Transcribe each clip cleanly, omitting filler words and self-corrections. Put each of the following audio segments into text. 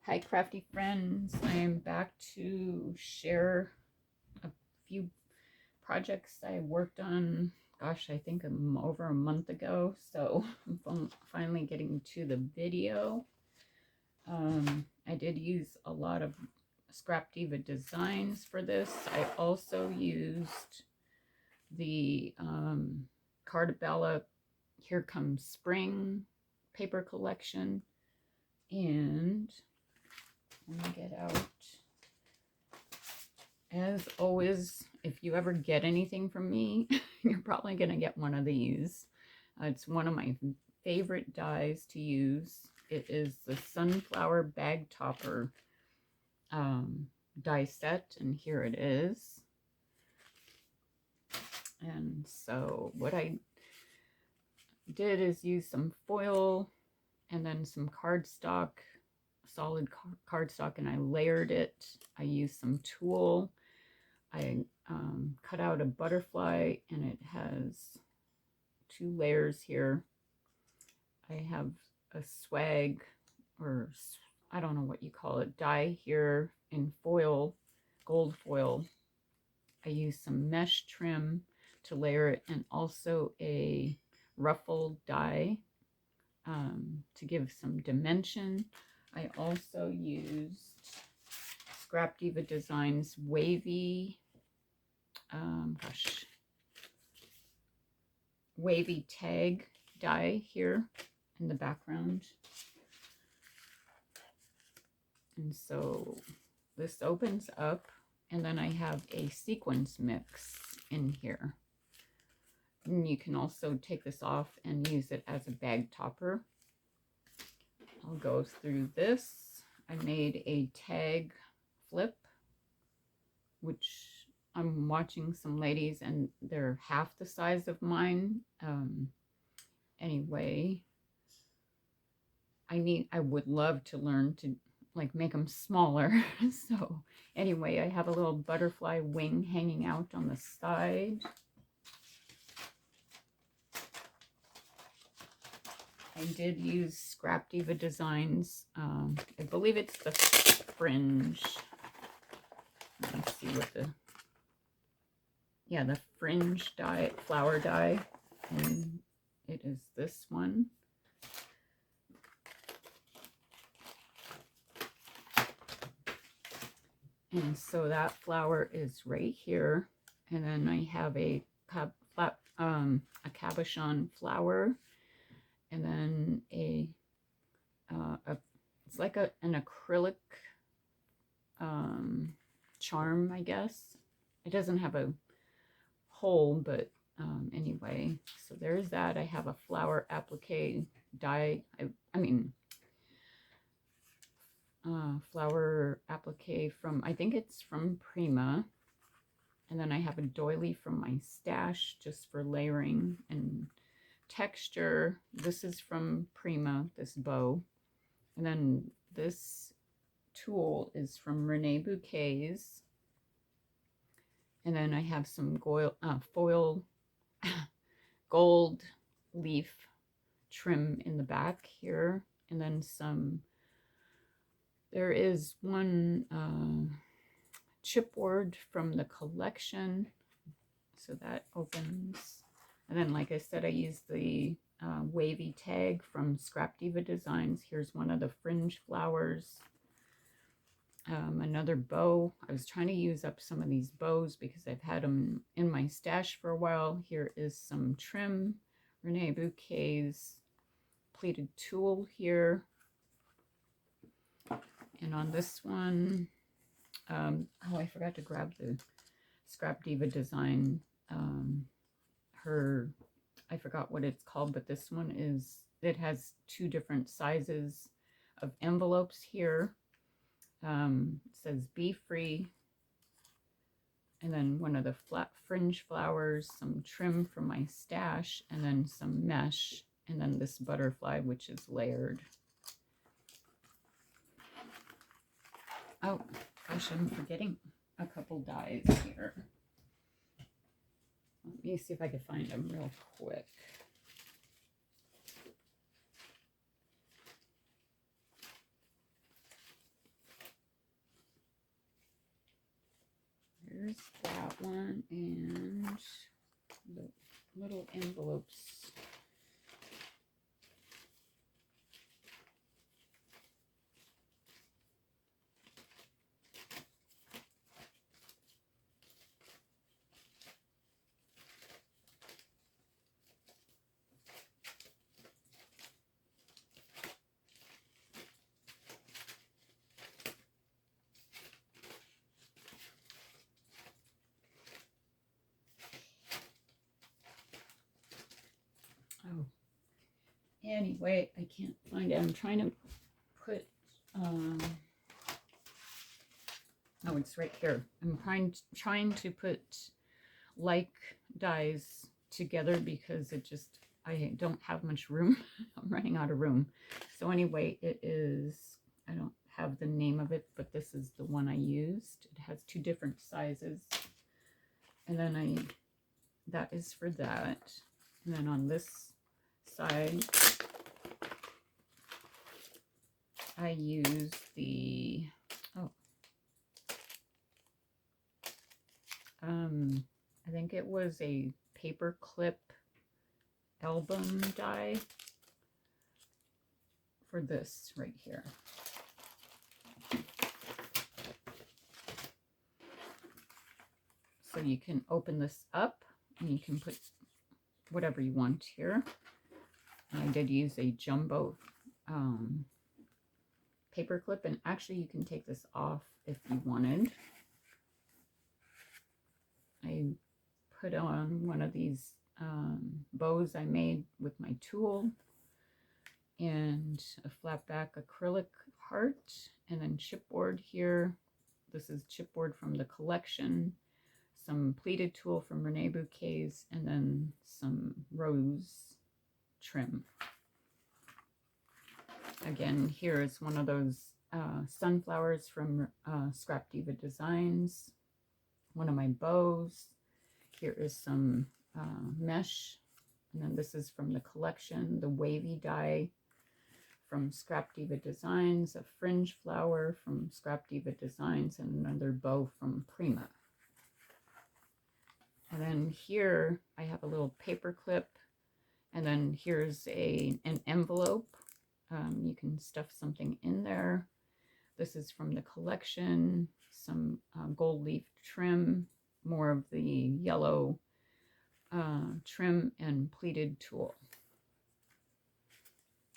Hi crafty friends, I am back to share a few projects I worked on, gosh, I think over a month ago, so I'm finally getting to the video. I did use a lot of Scrap Diva designs for this. I also used the Carta Here Comes Spring paper collection, and let me get out. As always, if you ever get anything from me, you're probably going to get one of these. It's one of my favorite dies to use. It is the Sunflower Bag Topper die set, and here it is. And so what I did is use some foil and then some cardstock, solid cardstock, and I layered it. I used some tulle. I cut out a butterfly, and it has 2 layers here. I have a swag, or I don't know what you call it, die here in foil, gold foil. I used some mesh trim to layer it, and also a ruffled die to give some dimension. I also used Scrap Diva Designs wavy, wavy tag die here in the background. And so this opens up, and then I have a sequence mix in here. And you can also take this off and use it as a bag topper. I'll go through this. I made a tag flip, which I'm watching some ladies, and they're half the size of mine. Anyway, I would love to learn to like make them smaller. So anyway, I have a little butterfly wing hanging out on the side. I did use Scrap Diva Designs. I believe it's the fringe. Let's see what the fringe die, flower die. And it is this one. And so that flower is right here. And then I have a cabochon flower. And then it's like an acrylic charm, I guess. It doesn't have a hole, but anyway, so there's that. I have a flower applique die. Flower applique from, I think it's from Prima. And then I have a doily from my stash just for layering and texture. This is from Prima, this bow. And then this tulle is from Renee Bouquets. And then I have some foil gold leaf trim in the back here. And then there is one chipboard from the collection. So that opens. And then, like I said, I used the wavy tag from Scrap Diva Designs. Here's one of the fringe flowers. Another bow. I was trying to use up some of these bows because I've had them in my stash for a while. Here is some trim. Renee Bouquets pleated tulle here. And on this one, oh, I forgot to grab the Scrap Diva Design. I forgot what it's called, but this one it has 2 different sizes of envelopes here. It says Be Free, and then one of the flat fringe flowers, some trim from my stash, and then some mesh, and then this butterfly, which is layered. Oh gosh, I'm forgetting a couple dies here. Let me see if I can find them real quick. And the little envelopes. Oh, anyway, I can't find it. I'm trying to put, oh, it's right here. I'm trying to put like dies together because it just, I don't have much room. I'm running out of room. So anyway, it is, I don't have the name of it, but this is the one I used. It has 2 different sizes. And then that is for that. And then on this side, I use the, I think it was a paper clip album die for this right here. So you can open this up and you can put whatever you want here. And I did use a jumbo paper clip, and actually you can take this off if you wanted. I put on one of these bows I made with my tool, and a flat back acrylic heart, and then chipboard here. This is chipboard from the collection, some pleated tulle from Renee Bouquets, and then some rose trim. Again, here is one of those sunflowers from Scrap Diva Designs, one of my bows. Here is some mesh, and then this is from the collection, the wavy die from Scrap Diva Designs, a fringe flower from Scrap Diva Designs, and another bow from Prima. And then here I have a little paper clip, and then here's an envelope. You can stuff something in there. This is from the collection, some gold leaf trim, more of the yellow trim and pleated tulle.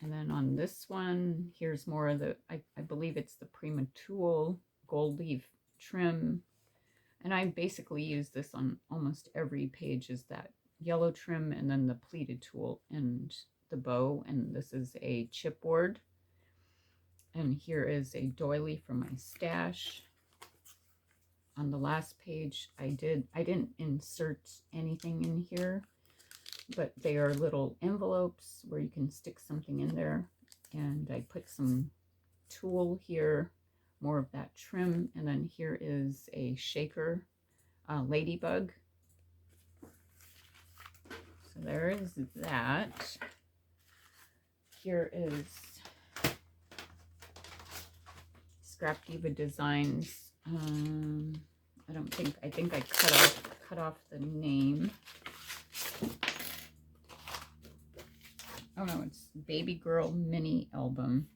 And then on this one, here's more of the, I believe it's the Prima tulle, gold leaf trim. And I basically use this on almost every page, is that yellow trim and then the pleated tulle and the bow. And this is a chipboard. And here is a doily from my stash. On the last page, I didn't insert anything in here, but they are little envelopes where you can stick something in there. And I put some tulle here, more of that trim. And then here is a shaker, ladybug. So there is that. Here is Scrap Diva Designs. I think I cut off the name. Oh no, it's Baby Girl Mini Album.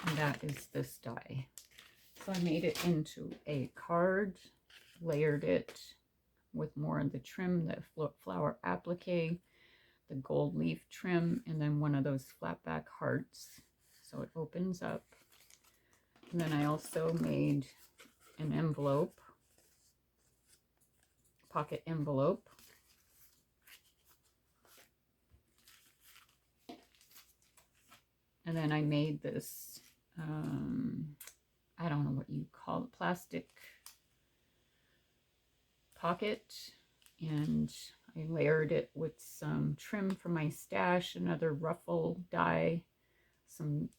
And that is this die. So I made it into a card, layered it with more of the trim, the flower applique, the gold leaf trim, and then one of those flat back hearts. So it opens up. And then I also made an envelope, pocket envelope. And then I made this, I don't know what you call it, plastic pocket, and I layered it with some trim from my stash, another ruffle die, some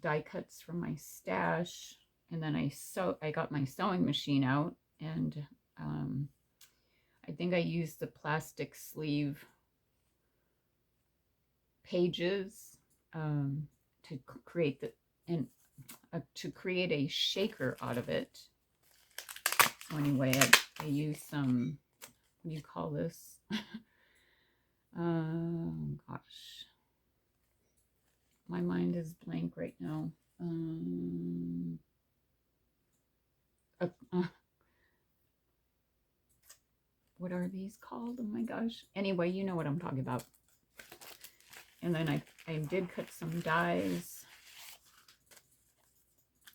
die cuts from my stash, and then I got my sewing machine out, and I think I used the plastic sleeve pages to create the and to create a shaker out of it. So anyway, I use some, what do you call this? Gosh, my mind is blank right now. What are these called? Oh my gosh. Anyway, you know what I'm talking about. And then I did cut some dies.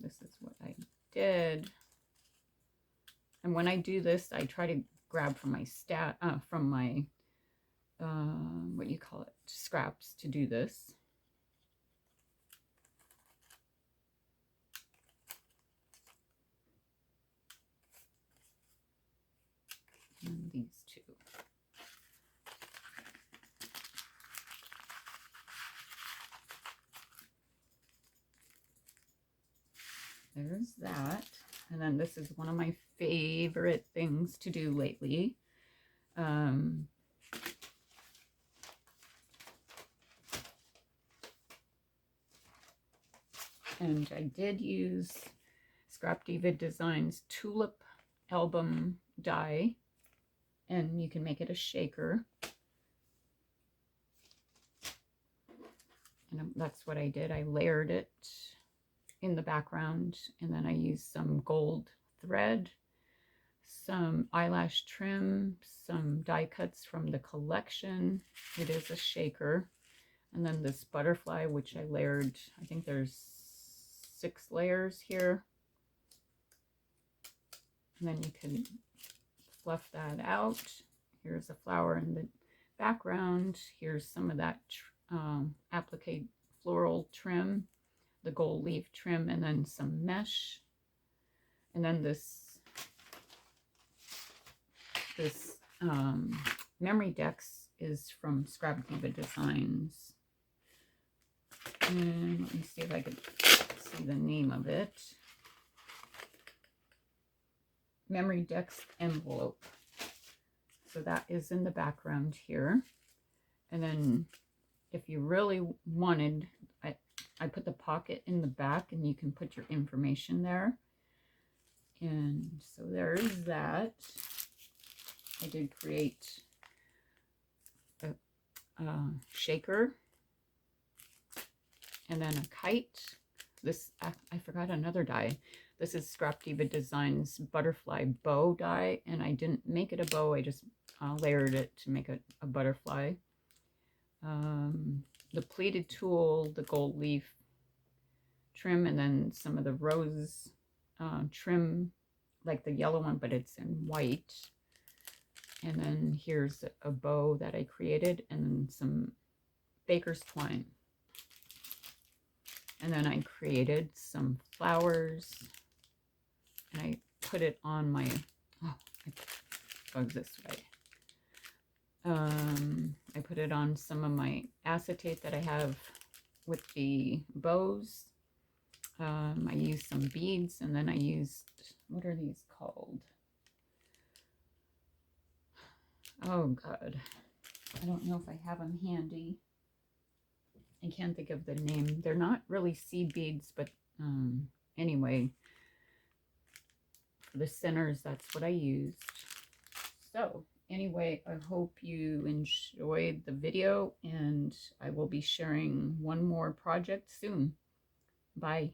This is what I did. And when I do this, I try to grab from my what do you call it, scraps to do this. And these two. There's that. And then this is one of my favorite things to do lately. And I did use Scrap Diva Designs Tulip Album die, and you can make it a shaker. And that's what I did. I layered it in the background, and then I used some gold thread, some eyelash trim, some die cuts from the collection. It is a shaker. And then this butterfly, which I layered, I think there's 6 layers here. And then you can fluff that out. Here's a flower in the background. Here's some of that applique floral trim, the gold leaf trim, and then some mesh. And then this memory decks is from Scrap Diva Designs. And let me see if I can see the name of it. Memory Decks Envelope. So that is in the background here. And then if you really wanted, I put the pocket in the back, and you can put your information there. And so there is that. I did create a shaker, and then a kite. This, I forgot another die. This is Scrap Diva Designs Butterfly Bow die, and I didn't make it a bow. I just layered it to make a butterfly. The pleated tulle, the gold leaf trim, and then some of the rose trim, like the yellow one, but it's in white. And then here's a bow that I created, and then some baker's twine. And then I created some flowers, and I put it on my, it goes this way. I put it on some of my acetate that I have with the bows. I used some beads, and then I used, what are these called? Oh God, I don't know if I have them handy. I can't think of the name. They're not really seed beads, but anyway, for the centers, that's what I used. So anyway, I hope you enjoyed the video, and I will be sharing one more project soon. Bye.